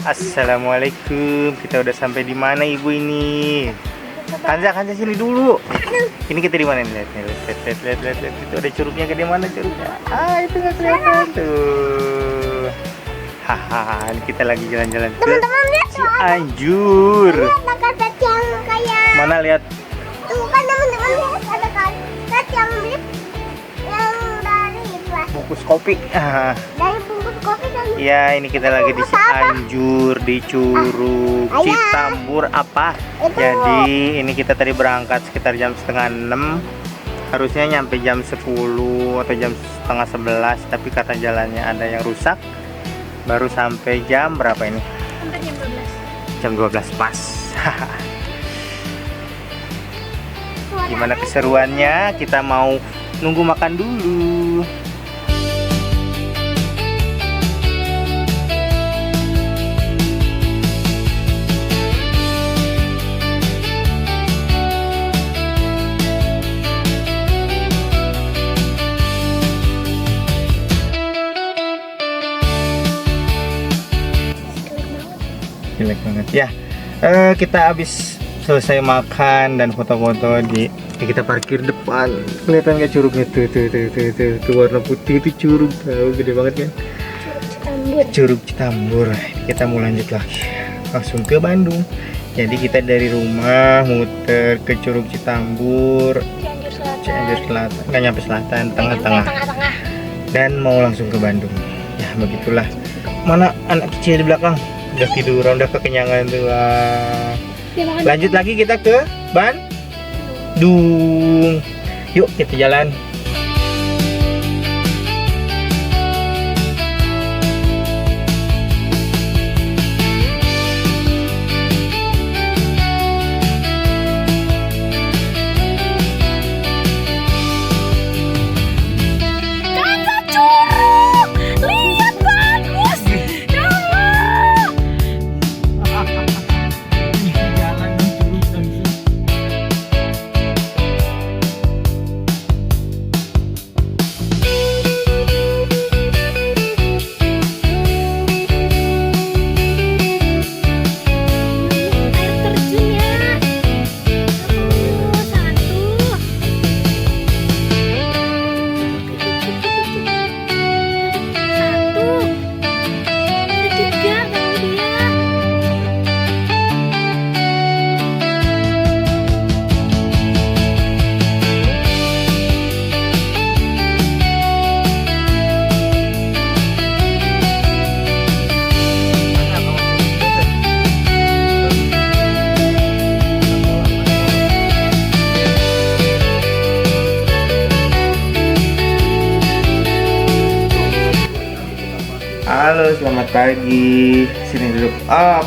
Assalamualaikum. Kita udah sampai di mana ibu ini? Kanza sini dulu. Ini kita di mana nih? Lihat. Itu ada curugnya, gede mana curugnya? Itu nggak kelihatan tuh. Haha, ini kita lagi jalan-jalan ke Teman-teman lihat Cianjur. ada kaset yang kayak Mana lihat? tuh kan teman-teman lihat ada kaset yang mirip yang dari Bungkus kopi. dari bungkus kopi dan Ya, ini kita lagi di Cianjur, di Curug Ayah. Citambur apa? Itu. Jadi ini kita tadi berangkat sekitar jam setengah 6. Harusnya nyampe jam 10 atau jam setengah 11, tapi karena jalannya ada yang rusak, baru sampai jam berapa ini? sampai jam 12. Jam 12 pas. Gimana keseruannya? Kita mau nunggu makan dulu. Jelek banget ya. Kita habis selesai makan dan foto-foto di kita parkir depan. Kelihatan nggak curugnya tuh warna putih itu curug, tahu gede banget kan? Curug Citambur. Kita mau lanjut lagi langsung ke Bandung. Jadi kita dari rumah muter ke Curug Citambur, Cianjur Selatan, nggak nyampe selatan, tengah-tengah, dan mau langsung ke Bandung. Ya begitulah. Mana anak kecil di belakang? Udah tiduran, udah kekenyangan tuh. Lanjut lagi kita ke Bandung. Yuk kita jalan. Halo, selamat pagi. Sini duduk. Oh,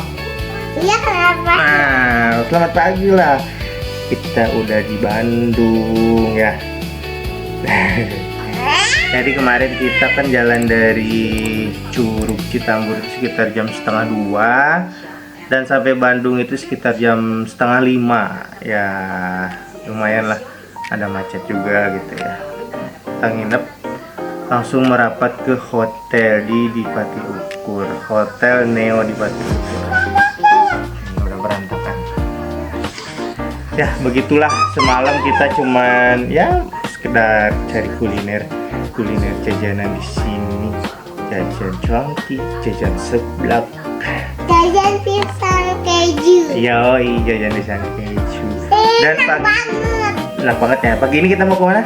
Iya kenapa? nah, selamat pagi lah. Kita udah di Bandung ya. Jadi kemarin kita kan jalan dari Curug Citambur itu sekitar jam setengah 2 dan sampai Bandung itu sekitar jam setengah 5. Ya, lumayan lah. Ada macet juga gitu ya. Kita nginep langsung merapat ke hotel di Dipati Ukur, Hotel Neo Dipati Ukur. Ini udah berantakan. Ya begitulah, semalam kita cuman ya sekedar cari kuliner jajanan di sini, jajan cuanki, jajan seblak, Jajan pisang keju. yoi jajan pisang keju. Dan Enak pagi, banget. enak banget ya. Pagi ini kita mau kemana?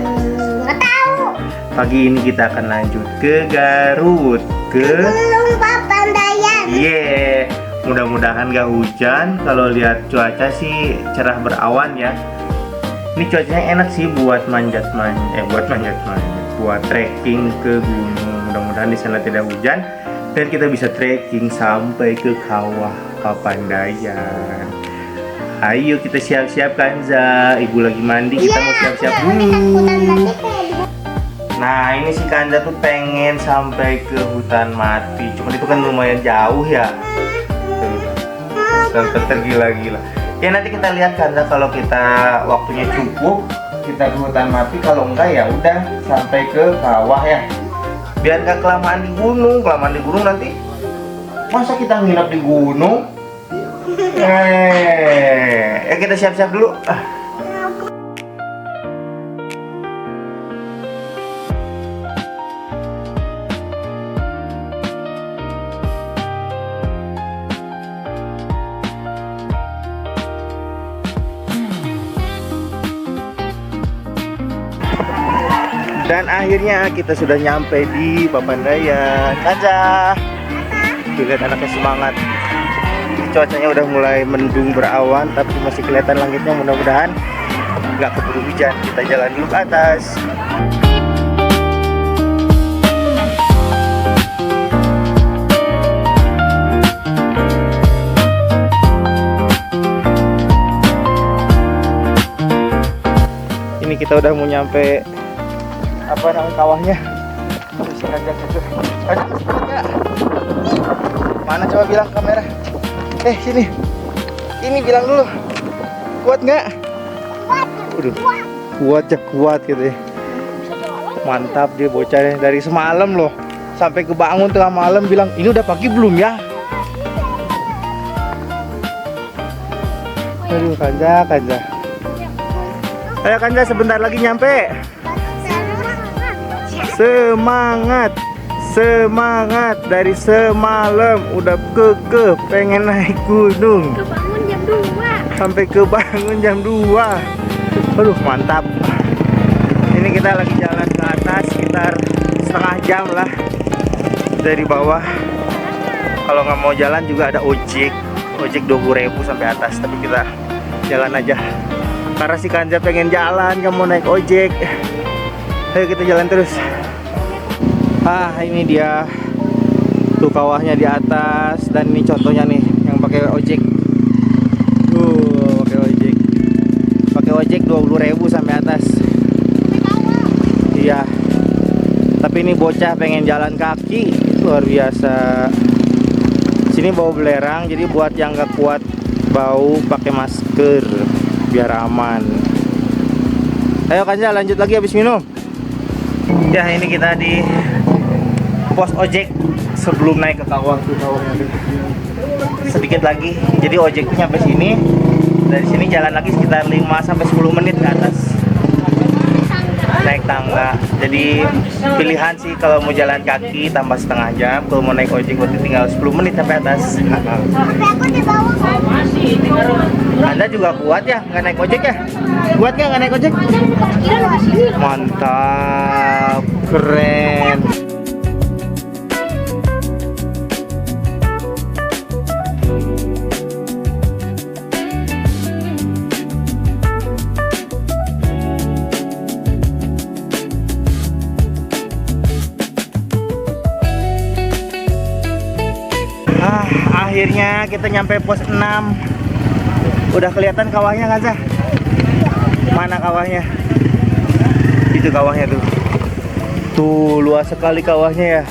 Nggak tahu. Pagi ini kita akan lanjut ke Garut, ke Gunung Papandayan. mudah-mudahan gak hujan. Kalau lihat cuaca sih cerah berawan ya. Ini cuacanya enak sih buat buat trekking ke gunung. Mudah-mudahan di sana tidak hujan dan kita bisa trekking sampai ke Kawah Papandayan. Ayo kita siap-siap Kanza. Ibu lagi mandi, kita mau siap-siap dulu. Nah ini si Kanza tuh pengen sampai ke hutan mati, cuman itu kan lumayan jauh ya. Sampai tergila-gila. Ya nanti kita lihat Kanza, kalau kita waktunya cukup kita ke hutan mati, kalau enggak ya udah sampai ke kawah ya. Biar gak kelamaan di gunung nanti Masa kita nginap di gunung? Ya kita siap-siap dulu. Dan akhirnya kita sudah nyampe di Papandayan. Kaca, tuh lihat anaknya semangat. Cuacanya udah mulai mendung berawan, tapi masih kelihatan langitnya. Mudah-mudahan nggak keburu hujan. Kita jalan dulu ke atas. Ini kita udah mau nyampe apa namanya kawahnya. Terus ngajak gitu. Aduh, enggak. Mana coba bilang kamera? Sini. Ini bilang dulu. Kuat nggak? Udah. Kuat ya, kuat gitu ya. Mantap dia bocahnya dari semalam loh. Sampai kebangun tengah malam bilang, "Ini udah pagi belum ya?" Aduh, Kanja. Ayo Kanja, sebentar lagi nyampe. Semangat dari semalam udah kekeh pengen naik gunung. Kebangun jam 2. Sampai kebangun jam 2. Aduh, mantap. Ini kita lagi jalan ke atas sekitar setengah jam lah dari bawah. Kalau nggak mau jalan juga ada ojek 20.000 sampai atas, tapi kita jalan aja. Karena si Kanja pengen jalan, nggak mau naik ojek. Ayo kita jalan terus. Ini dia tuh kawahnya di atas, dan ini contohnya nih yang pakai ojek. Pakai ojek 20.000 sampai atas. Iya. Tapi ini bocah pengen jalan kaki, luar biasa. Sini bau belerang, jadi buat yang nggak kuat bau pakai masker biar aman. Ayo Kanja, lanjut lagi habis minum. Ya, ini kita di pos ojek sebelum naik ke kawah tuh, kawahnya tuh. Sedikit lagi. Jadi ojek tuh nyampe sini. Dari sini jalan lagi sekitar 5 sampai 10 menit ke atas. Naik tangga. Jadi pilihan sih kalau mau jalan kaki tambah setengah jam, kalau mau naik ojek berarti tinggal 10 menit sampai atas. Tapi aku di bawah. Anda juga kuat ya nggak naik ojek ya? Kuat nggak naik ojek? Mantap, keren. Akhirnya kita nyampe pos 6. Udah kelihatan kawahnya kan, Zah? Mana kawahnya? Itu kawahnya tuh. Tuh, luas sekali kawahnya ya.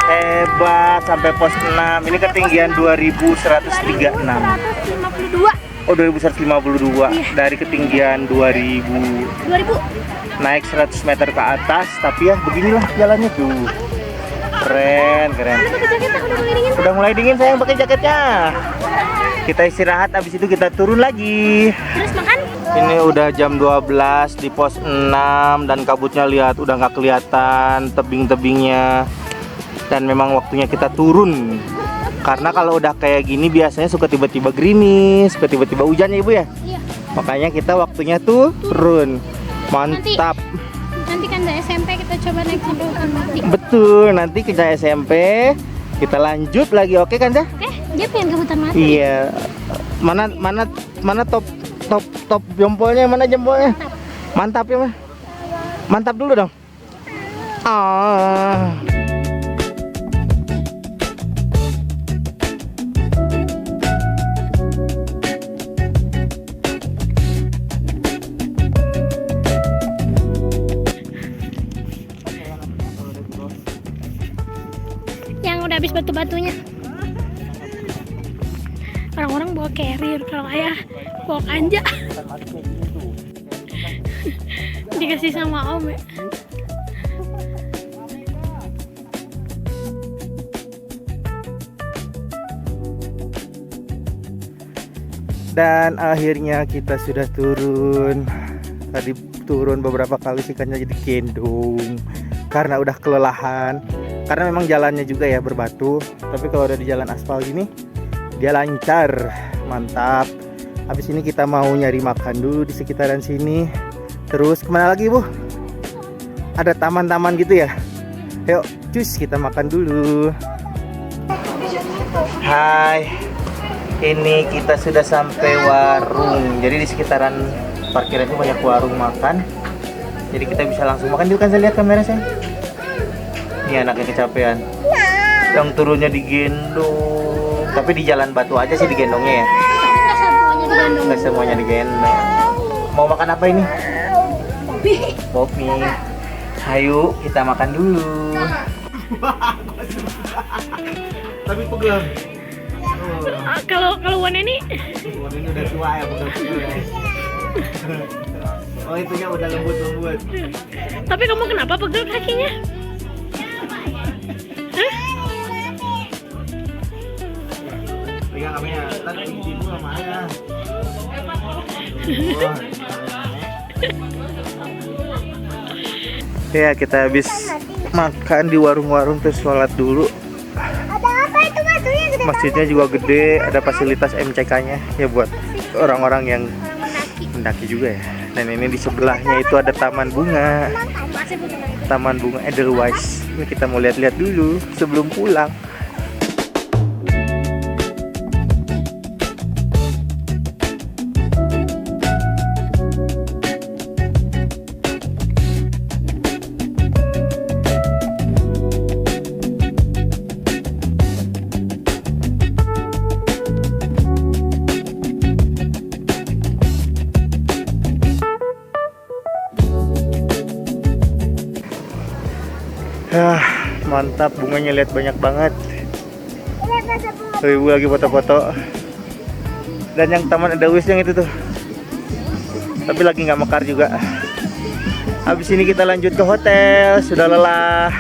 Hebat sampai pos 6. Ini ketinggian 2136. 152. Oh, 2152. Dari ketinggian 2000. Naik 100 meter ke atas, tapi ya beginilah jalannya tuh. Keren. Udah mulai dingin sayang, pakai jaketnya. Kita istirahat, habis itu kita turun lagi. Terus makan? Ini udah jam 12 di pos 6 dan kabutnya lihat udah nggak kelihatan tebing-tebingnya. Dan memang waktunya kita turun. Karena kalau udah kayak gini biasanya suka tiba-tiba gerimis, suka tiba-tiba hujan ya Ibu ya? Iya. Makanya kita waktunya tuh turun. Mantap. Nanti kan dari SMP kita coba naik sampai hutan mati. Betul, nanti ke SMP kita lanjut lagi, oke kan Dah? Dia pengen ke hutan mati. Iya. Mana top jempolnya, mana jempolnya? Mantap ya, Mah. Mantap dulu dong. Yang udah habis batu-batunya. Orang-orang bawa carrier, kalau ayah bawa kanja. Dikasih sama om ya. Dan akhirnya kita sudah turun. Tadi turun beberapa kali sih ikannya jadi gendong karena udah kelelahan. Karena memang jalannya juga ya berbatu, tapi kalau udah di jalan aspal gini dia lancar, mantap. Habis ini kita mau nyari makan dulu di sekitaran sini. Terus kemana lagi, Bu? Ada taman-taman gitu ya? Yuk, cus kita makan dulu. Hai, ini kita sudah sampai warung. Jadi di sekitaran parkiran itu banyak warung makan. Jadi kita bisa langsung makan dulu kan, saya lihat kamera saya. Ini anaknya kecapean. Yang turunnya digendong. Tapi di jalan batu aja sih digendongnya ya. Nggak semuanya digendong. Mau makan apa ini? Kopi. Ayo kita makan dulu. Tapi pegel. Kalau Wan ini udah tua ya, bukan pegel. Oh, itunya udah lembut-lembut. Tapi kamu kenapa pegel kakinya? Hah? Pegang apanya? Tadi ibu sama ayah. Ya, kita habis makan di warung-warung terus sholat dulu. Ada apa itu batunya gede? Masjidnya juga gede, ada fasilitas MCK-nya ya buat orang-orang yang mendaki juga ya. Dan ini di sebelahnya itu ada taman bunga. Taman bunga Edelweiss. Ini kita mau lihat-lihat dulu sebelum pulang. Mantap, bunganya lihat banyak banget. Lihat ada bunga. Tuh, ibu lagi foto-foto. Dan yang taman Edelweiss yang itu tuh. Tapi lagi nggak mekar juga. Habis ini kita lanjut ke hotel, sudah lelah.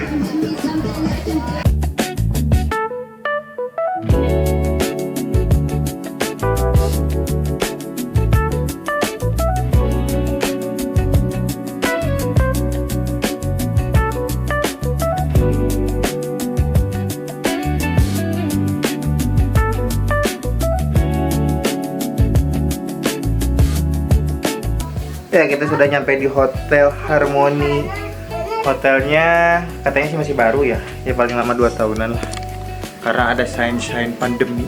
Ya, kita sudah nyampe di Hotel Harmony. Hotelnya katanya sih masih baru ya. Ya paling lama 2 tahunan lah. Karena ada sign pandemi.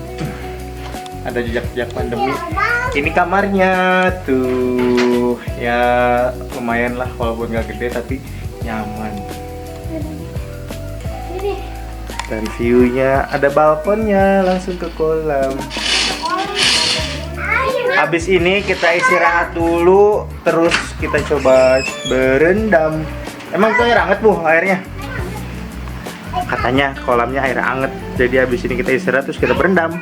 Ada jejak-jejak pandemi. Ini kamarnya tuh. Ya lumayan lah walaupun nggak gede tapi nyaman. Dan view-nya ada balkonnya langsung ke kolam. Habis ini kita istirahat dulu, terus kita coba berendam. Emang itu air hangat, Bu, airnya? Katanya kolamnya air hangat. Jadi habis ini kita istirahat terus kita berendam.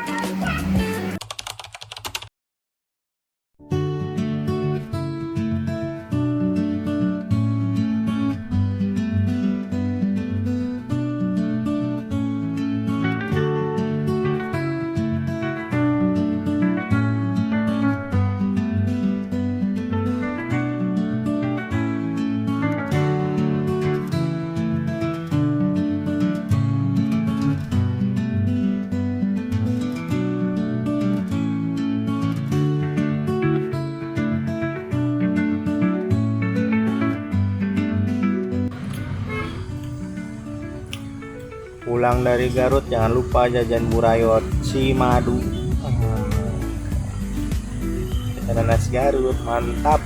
Pulang dari Garut jangan lupa jajan Burayot Cimadu. Ada nasi Garut, mantap.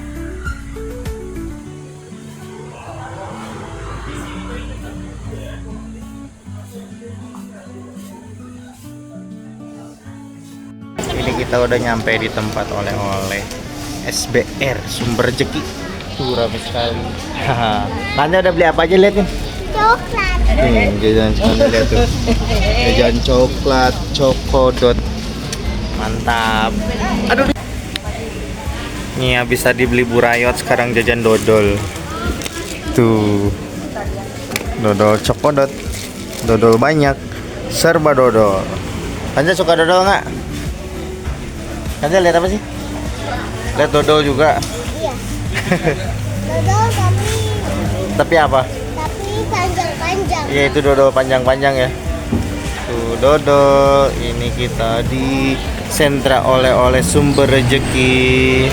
Ini kita udah nyampe di tempat oleh-oleh SBR Sumber Rejeki. Tuh rame sekali. Tanya udah beli apa aja, lihat nih. Coklat. Jajan sekali, lihat tuh. Jajan coklat, Chokodot. Mantap. Aduh. Nih habis tadi beli Burayot, sekarang jajan dodol. Tuh. Dodol Chokodot. Dodol banyak. Serba dodol. Anda suka dodol nggak? Kanza lihat apa sih? Lihat dodol juga. Iya. Dodol Tapi apa? tapi panjang-panjang. Ya itu dodol panjang-panjang ya. Tuh dodol. Ini kita di sentra oleh-oleh Sumber Rezeki.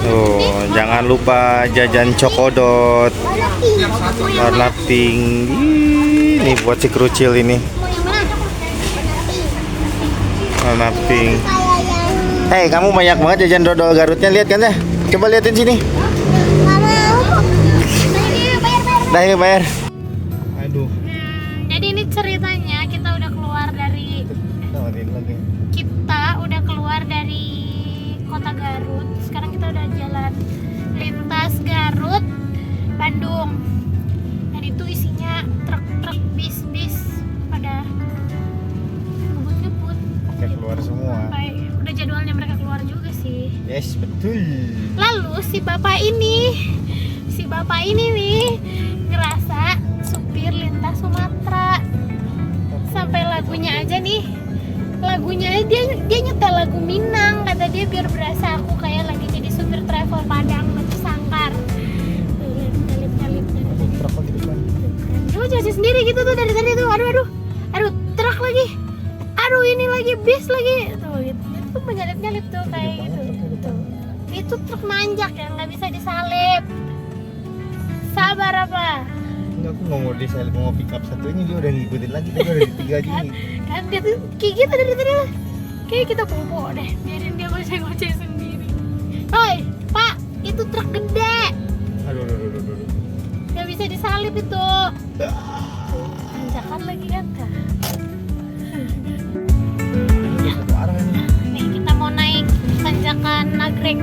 Tuh, jangan lupa jajan cokodot Warna pink. warna pink. Ini buat si kerucil ini. Mau yang mana? Warna pink. Kayak yang Hei, kamu banyak banget jajan dodol Garutnya, lihat kan ya? Coba liatin sini. nggak mau. Bayar. Dah ini bayar. Aduh. Jadi ini ceritanya kita udah keluar dari kota Garut. Sekarang kita udah jalan lintas Garut, Bandung. Dan itu isinya truk-truk, bis-bis pada ngebut-ngebut. Oke, keluar semua. Kayak udah jadwalnya mereka keluar juga sih. Yes, betul. Lalu si bapak ini nih ngerasa supir lintas Sumatera. Sampai lagunya aja dia nyetel lagu Minang, kata dia biar berasa aku kayak lagi jadi supir travel Padang atau Sangkar. Tuh, nyalip. Coba jelasin sendiri gitu tuh dari tadi tuh. Aduh, truk lagi. Aduh, ini lagi bis lagi. Tuh, gitu. Itu menyalip-nyalip tuh kayak gitu. Tuh. Itu truk nanjak yang nggak bisa disalip. Sabar apa? Enggak, aku nggak mau disalip, mau pick up satu ini dia udah ngikutin lagi, dia udah di 3 aja nih. Kan dia tuh kayak gitu dari tadi lah. Kayak kita bobo deh, biarin dia ngoceh-ngoceh sendiri. Hoi, Pak, itu truk gede. Aduh. Gak bisa disalip itu. Tanjakan lagi kan? Satu arah ini. Nih kita mau naik tanjakan Nagrek.